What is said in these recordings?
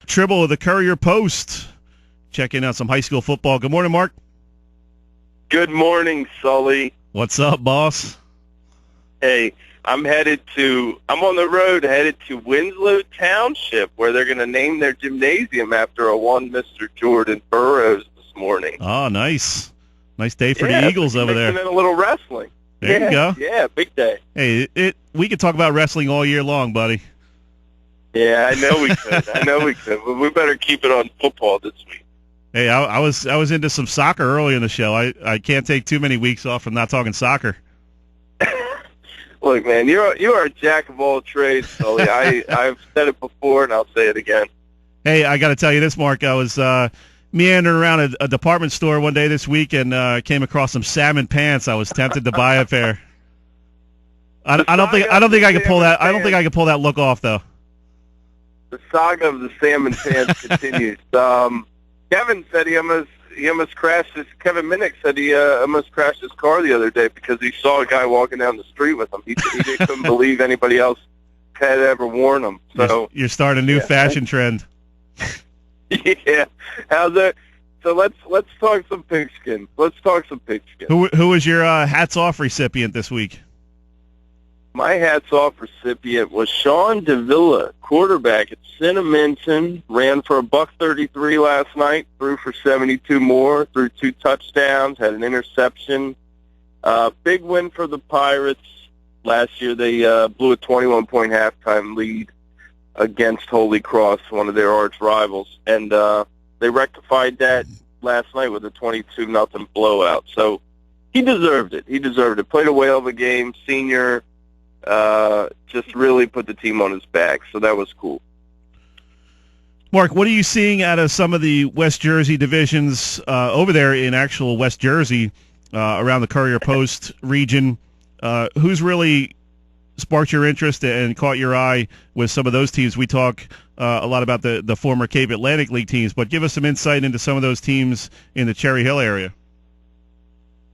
Trible of the Courier-Post, checking out some high school football. Good morning, Mark. Good morning, Sully. What's up, boss? Hey, I'm on the road headed to Winslow Township, where they're going to name their gymnasium after a one Mr. Jordan Burroughs this morning. Oh, nice. Nice day for the Eagles over there. And a little wrestling. There you go. Yeah, big day. Hey, we could talk about wrestling all year long, buddy. Yeah, I know we could. But we better keep it on football this week. Hey, I was into some soccer early in the show. I can't take too many weeks off from not talking soccer. Look, man, you are a jack of all trades, Sully. I've said it before, and I'll say it again. Hey, I got to tell you this, Mark. I was meandering around a department store one day this week and came across some Salmon Pants. I was tempted to buy a pair. I don't think I could pull that. I don't think I could pull that look off, though. The saga of the Salmon Pants continues. Kevin said he almost crashed his. Kevin Minnick said he almost crashed his car the other day because he saw a guy walking down the street with him. He couldn't believe anybody else had ever worn them. So you're starting a new fashion trend. Yeah, how's that? So let's talk some pigskin. Who was your hats off recipient this week? My hats off recipient was Sean Davila, quarterback at Cinnaminton. Ran for $133 last night, threw for 72 more, threw 2 touchdowns, had an interception. Big win for the Pirates. Last year they blew a 21-point halftime lead against Holy Cross, one of their arch rivals, and they rectified that last night with a 22-0 blowout. So he deserved it. Played a whale of a game. Senior. Just really put the team on his back, so that was cool. Mark, what are you seeing out of some of the West Jersey divisions over there in actual West Jersey around the Courier-Post region? Who's really sparked your interest and caught your eye with some of those teams? We talk a lot about the former Cape Atlantic League teams, but give us some insight into some of those teams in the Cherry Hill area.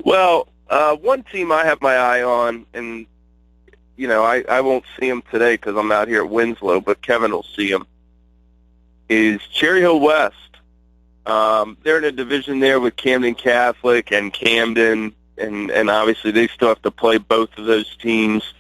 Well, one team I have my eye on, and I won't see him today because I'm out here at Winslow, but Kevin will see him, is Cherry Hill West. They're in a division there with Camden Catholic and Camden, and obviously they still have to play both of those teams.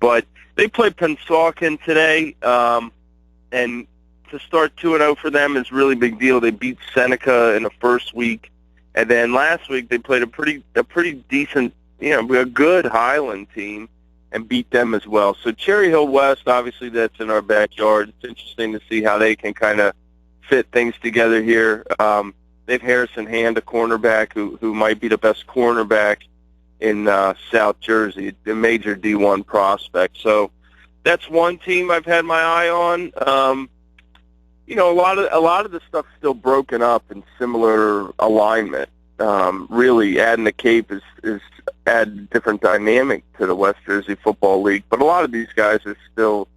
But they play Pennsauken today, and to start 2-0 for them is a really big deal. They beat Seneca in the first week, and then last week they played a pretty decent, a good Highland team, and beat them as well. So Cherry Hill West, obviously that's in our backyard. It's interesting to see how they can kind of fit things together here. They have Harrison Hand, a cornerback, who might be the best cornerback in South Jersey, a major D1 prospect. So that's one team I've had my eye on. A lot of the stuff's still broken up in similar alignment. Really adding the Cape is add different dynamic to the West Jersey Football League, but a lot of these guys are still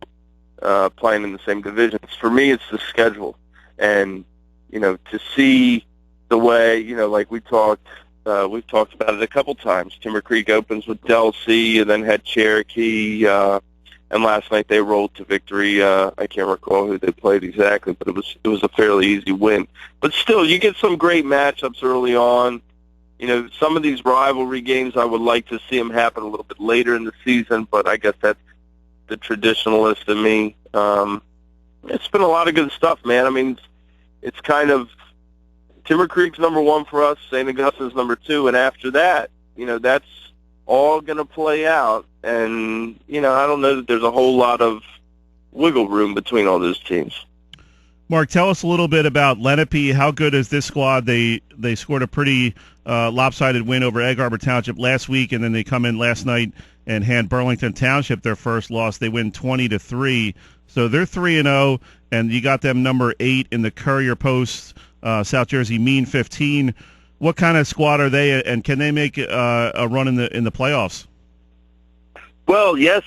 playing in the same divisions. For me, it's the schedule, and to see the way like we've talked about it a couple times. Timber Creek opens with Del C, and then had Cherokee, and last night they rolled to victory. I can't recall who they played exactly, but it was a fairly easy win. But still, you get some great matchups early on. Some of these rivalry games, I would like to see them happen a little bit later in the season, but I guess that's the traditionalist in me. It's been a lot of good stuff, man. I mean, it's kind of Timber Creek's number 1 for us, St. Augustine's number 2, and after that, that's all going to play out. And, I don't know that there's a whole lot of wiggle room between all those teams. Mark, tell us a little bit about Lenape. How good is this squad? They scored a pretty lopsided win over Egg Harbor Township last week, and then they come in last night and hand Burlington Township their first loss. They win 20-3. So they're 3-0, and you got them number 8 in the Courier-Post South Jersey Mean 15. What kind of squad are they, and can they make a run in the playoffs? Well, yes.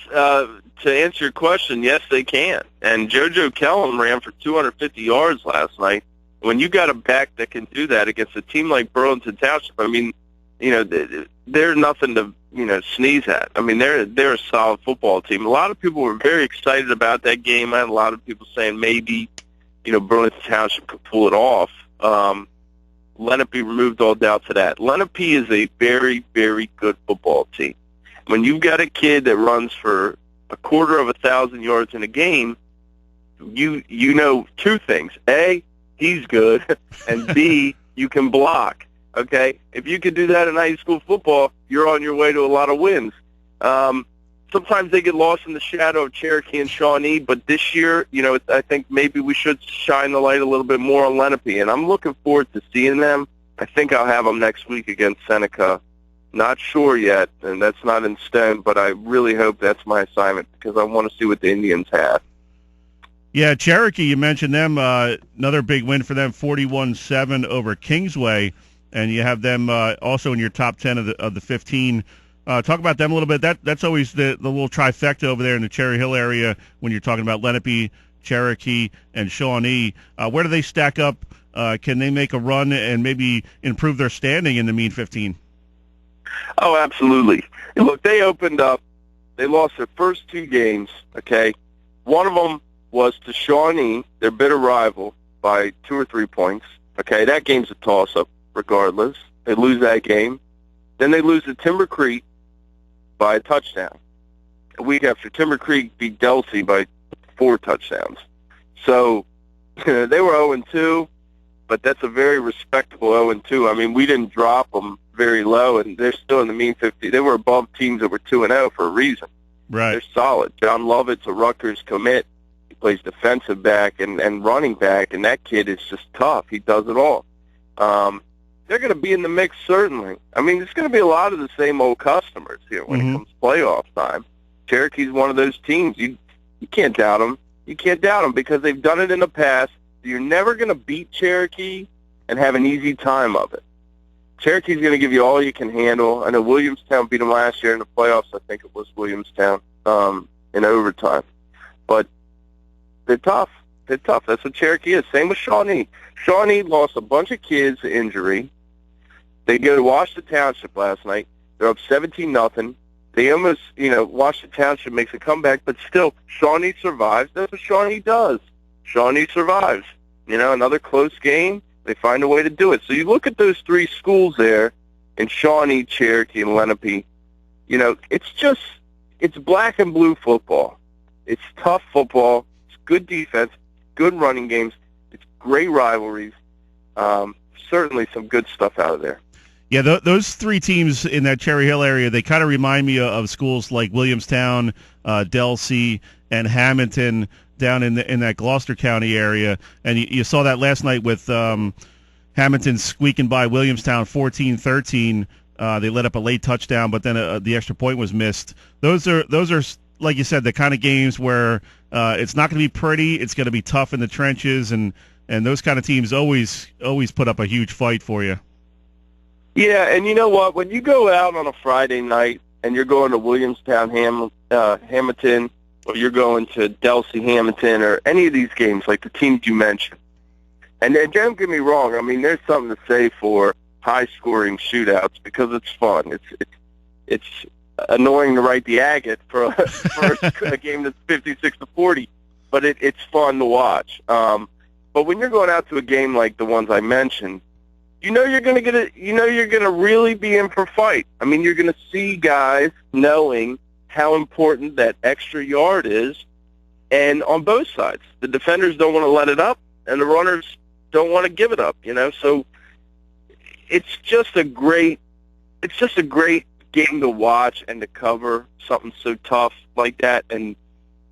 To answer your question, yes, they can. And JoJo Kellum ran for 250 yards last night. When you got a back that can do that against a team like Burlington Township, I mean, they're nothing to sneeze at. I mean, they're a solid football team. A lot of people were very excited about that game. I had a lot of people saying maybe Burlington Township could pull it off. Lenape removed all doubts of that. Lenape is a very, very good football team. When you've got a kid that runs for 250 yards in a game, you know two things. A, he's good, and B, you can block. Okay? If you can do that in high school football, you're on your way to a lot of wins. Sometimes they get lost in the shadow of Cherokee and Shawnee, but this year, I think maybe we should shine the light a little bit more on Lenape, and I'm looking forward to seeing them. I think I'll have them next week against Seneca. Not sure yet, and that's not in stone, but I really hope that's my assignment because I want to see what the Indians have. Yeah, Cherokee, you mentioned them. Another big win for them, 41-7 over Kingsway, and you have them also in your top 10 of the 15. Talk about them a little bit. That's always the little trifecta over there in the Cherry Hill area when you're talking about Lenape, Cherokee, and Shawnee. Where do they stack up? Can they make a run and maybe improve their standing in the Mean 15? Oh, absolutely. Look, they opened up. They lost their first two games, okay? One of them was to Shawnee, their bitter rival, by 2 or 3 points. Okay, that game's a toss-up regardless. They lose that game. Then they lose to Timber Creek by a touchdown. A week after, Timber Creek beat Delsey by 4 touchdowns. So they were 0-2, but that's a very respectable 0-2. I mean, we didn't drop them very low, and they're still in the Mean 50. They were above teams that were 2-0 for a reason. Right. They're solid. John Lovett's a Rutgers commit. He plays defensive back and running back, and that kid is just tough. He does it all. They're going to be in the mix, certainly. I mean, it's going to be a lot of the same old customers here when it comes to playoff time. Cherokee's one of those teams. You can't doubt them. You can't doubt them because they've done it in the past. You're never going to beat Cherokee and have an easy time of it. Cherokee's going to give you all you can handle. I know Williamstown beat them last year in the playoffs. I think it was Williamstown in overtime. But they're tough. They're tough. That's what Cherokee is. Same with Shawnee. Shawnee lost a bunch of kids to injury. They go to Washington Township last night. They're up 17-0. They almost, Washington Township makes a comeback, but still, Shawnee survives. That's what Shawnee does. Shawnee survives. Another close game, they find a way to do it. So you look at those 3 schools there in Shawnee, Cherokee, and Lenape, it's black and blue football. It's tough football. It's good defense, good running games. It's great rivalries. Certainly some good stuff out of there. Yeah, those 3 teams in that Cherry Hill area, they kind of remind me of schools like Williamstown, Delsey, and Hamilton down in that Gloucester County area. And you saw that last night with Hamilton squeaking by Williamstown 14-13. They let up a late touchdown, but then the extra point was missed. Those are like you said, the kind of games where it's not going to be pretty. It's going to be tough in the trenches, and those kind of teams always put up a huge fight for you. Yeah, and you know what? When you go out on a Friday night and you're going to Williamstown, Hamilton, or you're going to Delsey, Hamilton, or any of these games like the teams you mentioned, and don't get me wrong, I mean, there's something to say for high-scoring shootouts because it's fun. It's annoying to write the agate for a game that's 56-40, but it's fun to watch. But when you're going out to a game like the ones I mentioned, you're going to really be in for a fight. I mean, you're going to see guys knowing how important that extra yard is, and on both sides. The defenders don't want to let it up, and the runners don't want to give it up, So it's just a great game to watch and to cover something so tough like that, and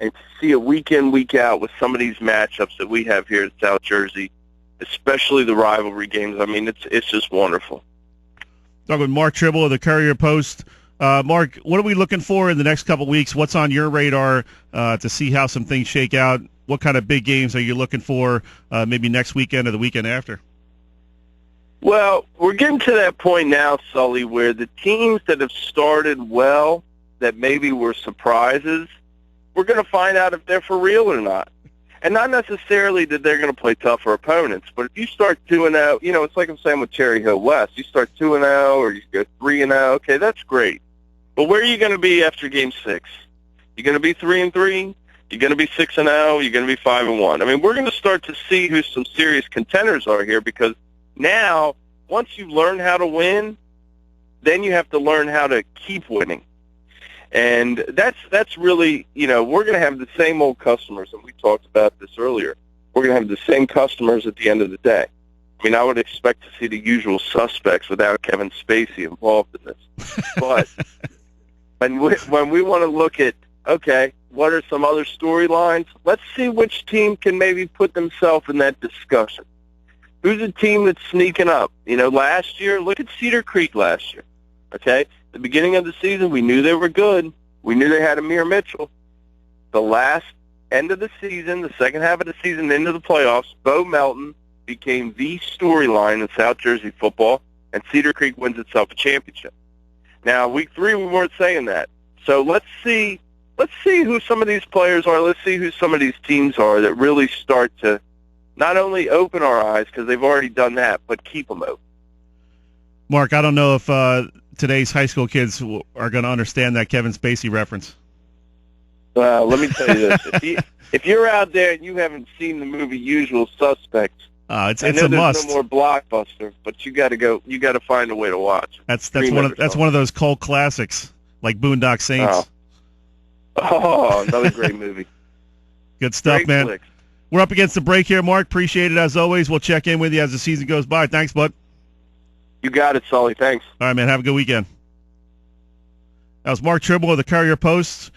to see it week in, week out with some of these matchups that we have here in South Jersey, especially the rivalry games. I mean, it's just wonderful. Talking with Mark Trible of the Courier-Post. Mark, what are we looking for in the next couple of weeks? What's on your radar to see how some things shake out? What kind of big games are you looking for maybe next weekend or the weekend after? Well, we're getting to that point now, Sully, where the teams that have started well, that maybe were surprises, we're going to find out if they're for real or not. And not necessarily that they're going to play tougher opponents, but if you start 2-0, it's like I'm saying with Cherry Hill West. You start 2-0 or you go 3-0, okay, that's great. But where are you going to be after Game 6? You're going to be 3-3? You're going to be 6-0. You're going to be 5-1. I mean, we're going to start to see who some serious contenders are here, because now, once you learn how to win, then you have to learn how to keep winning. And that's really, we're going to have the same old customers, and we talked about this earlier. We're going to have the same customers at the end of the day. I mean, I would expect to see the usual suspects without Kevin Spacey involved in this. But when we want to look at, okay, what are some other storylines? Let's see which team can maybe put themselves in that discussion. Who's a team that's sneaking up? Last year, look at Cedar Creek last year. Okay? The beginning of the season, we knew they were good. We knew they had Amir Mitchell. The last end of the season, the second half of the season, into the playoffs, Bo Melton became the storyline in South Jersey football, and Cedar Creek wins itself a championship. Now, week 3, we weren't saying that. So let's see who some of these players are. Let's see who some of these teams are that really start to not only open our eyes, because they've already done that, but keep them open. Mark, I don't know if today's high school kids are going to understand that Kevin Spacey reference. Let me tell you this. If you're out there and you haven't seen the movie Usual Suspects, it's I know a there's must. no more blockbuster, but you got to go. You got to find a way to watch. That's one of those cult classics, like Boondock Saints. Another great movie. Good stuff, great man. Flicks. We're up against the break here, Mark. Appreciate it as always. We'll check in with you as the season goes by. Thanks, bud. You got it, Sully. Thanks. All right, man. Have a good weekend. That was Mark Trible of the Courier-Post.